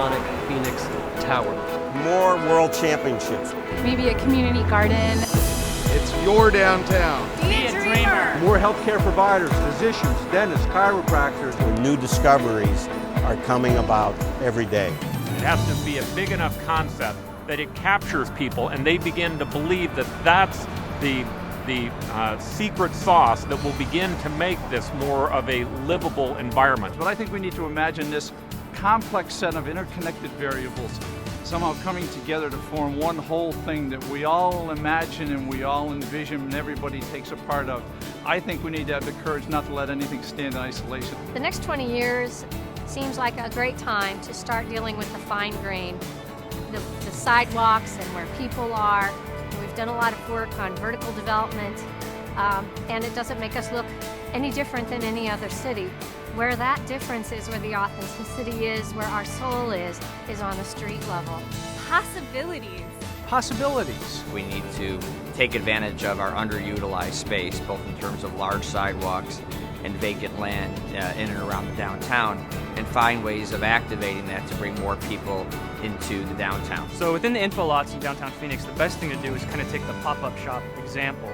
iconic Phoenix Tower. More world championships. Maybe a community garden. It's your downtown. Be a dreamer. More healthcare providers, physicians, dentists, chiropractors. New discoveries are coming about every day. It has to be a big enough concept that it captures people and they begin to believe that that's the secret sauce that will begin to make this more of a livable environment. But I think we need to imagine this complex set of interconnected variables somehow coming together to form one whole thing that we all imagine and we all envision and everybody takes a part of. I think we need to have the courage not to let anything stand in isolation. The next 20 years seems like a great time to start dealing with the fine grain, the sidewalks and where people are. We've done a lot of work on vertical development, and it doesn't make us look any different than any other city. Where that difference is, where the authenticity is, where our soul is on the street level. Possibilities. Possibilities. We need to take advantage of our underutilized space, both in terms of large sidewalks and vacant land in and around the downtown, and find ways of activating that to bring more people into the downtown. So within the info lots in downtown Phoenix, the best thing to do is kind of take the pop-up shop example.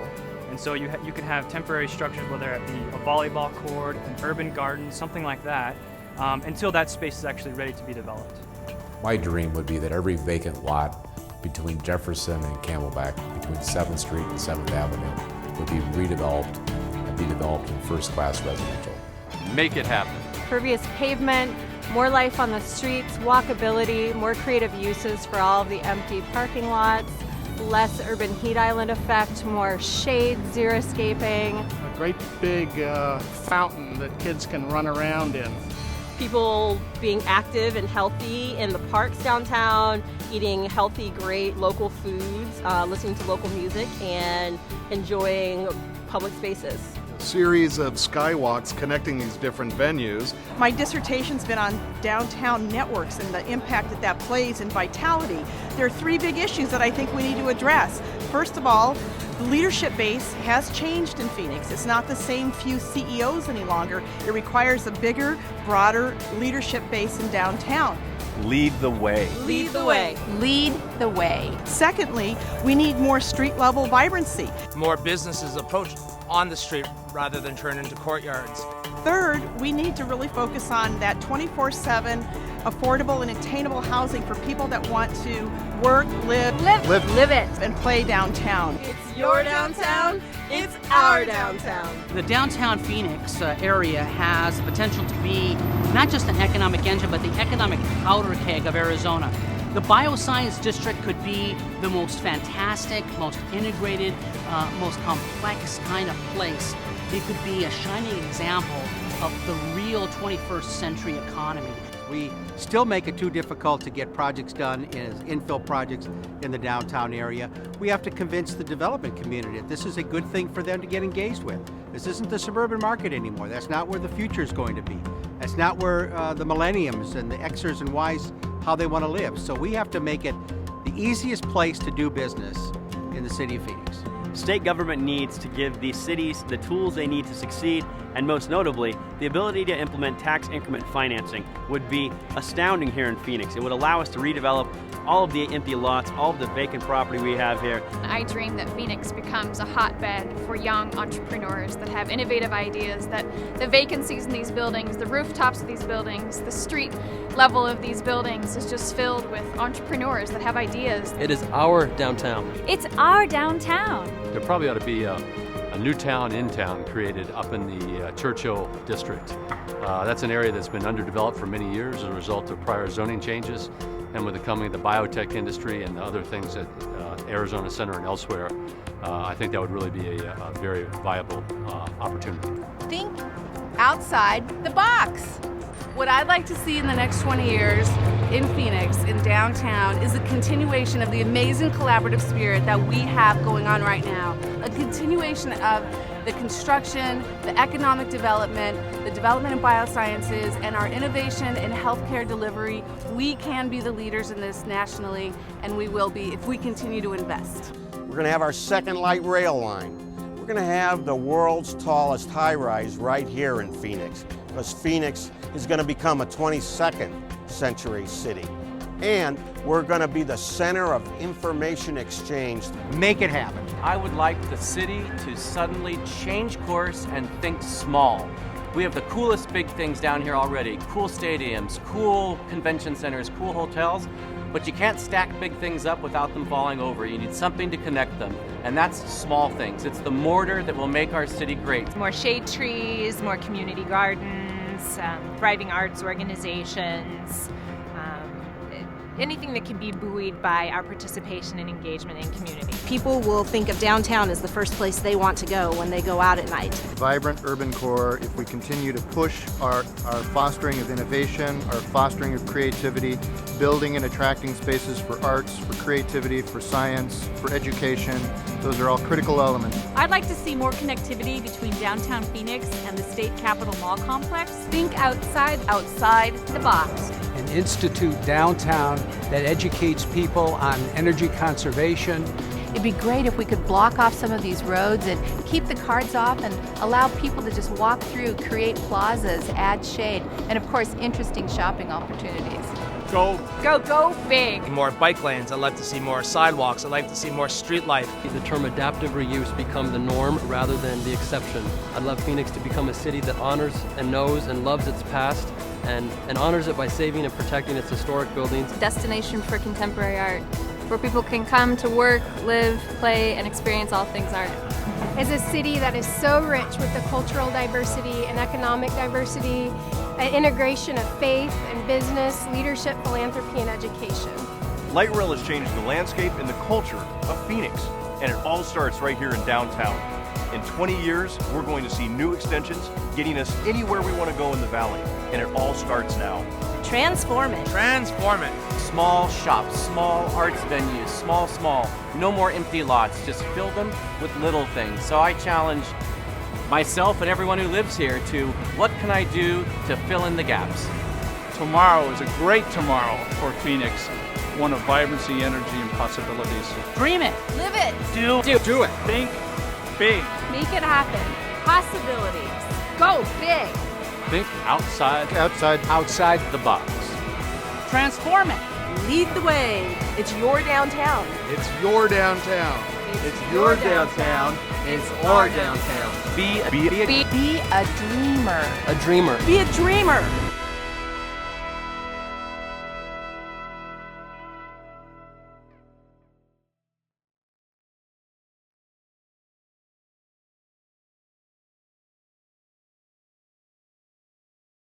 And so you can have temporary structures, whether it be a volleyball court, an urban garden, something like that, until that space is actually ready to be developed. My dream would be that every vacant lot between Jefferson and Camelback, between 7th Street and 7th Avenue, would be redeveloped and be developed in first-class residential. Make it happen. Pervious pavement, more life on the streets, walkability, more creative uses for all of the empty parking lots, less urban heat island effect, more shade, xeriscaping. A great big fountain that kids can run around in. People being active and healthy in the parks downtown, eating healthy, great local foods, listening to local music, and enjoying public spaces. Series of skywalks connecting these different venues. My dissertation's been on downtown networks and the impact that that plays in vitality. There are three big issues that I think we need to address. First of all, the leadership base has changed in Phoenix. It's not the same few CEOs any longer. It requires a bigger, broader leadership base in downtown. Lead the way. Lead the way. Lead the way. Secondly, we need more street-level vibrancy. More businesses approach on the street rather than turn into courtyards. Third, we need to really focus on that 24/7 affordable and attainable housing for people that want to work, live it, and play downtown. It's your downtown, it's our downtown. The downtown Phoenix area has the potential to be not just an economic engine, but the economic powder keg of Arizona. The bioscience district could be the most fantastic, most integrated, most complex kind of place. It could be a shining example of the real 21st century economy. We still make it too difficult to get projects done as infill projects in the downtown area. We have to convince the development community that this is a good thing for them to get engaged with. This isn't the suburban market anymore. That's not where the future is going to be. That's not where the millenniums and the Xers and Ys, how they want to live. So we have to make it the easiest place to do business in the city of Phoenix. State government needs to give these cities the tools they need to succeed, and most notably, the ability to implement tax increment financing would be astounding here in Phoenix. It would allow us to redevelop all of the empty lots, all of the vacant property we have here. I dream that Phoenix becomes a hotbed for young entrepreneurs that have innovative ideas, that the vacancies in these buildings, the rooftops of these buildings, the street level of these buildings is just filled with entrepreneurs that have ideas. It is our downtown. It's our downtown. There probably ought to be a new town in town created up in the Churchill district. That's an area that's been underdeveloped for many years as a result of prior zoning changes, and with the coming of the biotech industry and the other things at Arizona Center and elsewhere, I think that would really be a very viable opportunity. Think outside the box. What I'd like to see in the next 20 years in Phoenix, in downtown, is a continuation of the amazing collaborative spirit that we have going on right now. A continuation of the construction, the economic development, the development in biosciences, and our innovation in healthcare delivery. We can be the leaders in this nationally, and we will be if we continue to invest. We're going to have our second light rail line. We're going to have the world's tallest high-rise right here in Phoenix, because Phoenix is going to become a 22nd century city. And we're going to be the center of information exchange. Make it happen. I would like the city to suddenly change course and think small. We have the coolest big things down here already. Cool stadiums, cool convention centers, cool hotels, but you can't stack big things up without them falling over. You need something to connect them, and that's small things. It's the mortar that will make our city great. More shade trees, more community gardens, thriving arts organizations, anything that can be buoyed by our participation and engagement in community. People will think of downtown as the first place they want to go when they go out at night. Vibrant urban core, if we continue to push our fostering of innovation, our fostering of creativity, building and attracting spaces for arts, for creativity, for science, for education, those are all critical elements. I'd like to see more connectivity between downtown Phoenix and the State Capitol Mall complex. Think outside the box. An institute downtown that educates people on energy conservation. It'd be great if we could block off some of these roads and keep the cars off and allow people to just walk through, create plazas, add shade, and of course, interesting shopping opportunities. Go big. More bike lanes. I'd like to see more sidewalks. I'd like to see more street life. The term adaptive reuse become the norm rather than the exception. I'd love Phoenix to become a city that honors and knows and loves its past and honors it by saving and protecting its historic buildings. Destination for contemporary art, where people can come to work, live, play, and experience all things art. As a city that is so rich with the cultural diversity and economic diversity, an integration of faith and business, leadership, philanthropy, and education. Light rail has changed the landscape and the culture of Phoenix, and it all starts right here in downtown. In 20 years, we're going to see new extensions getting us anywhere we want to go in the valley, and it all starts now. Transform it. Transform it. Small shops, small arts venues, small. No more empty lots, just fill them with little things. So I challenge myself and everyone who lives here to what can I do to fill in the gaps? Tomorrow is a great tomorrow for Phoenix, one of vibrancy, energy, and possibilities. Dream it. Live it. Do it. Think big. Make it happen. Possibilities. Go big. Think outside the box. Transform it. Lead the way. It's your downtown. It's your downtown. It's your downtown. It's our downtown. Be a dreamer. A dreamer. Be a dreamer.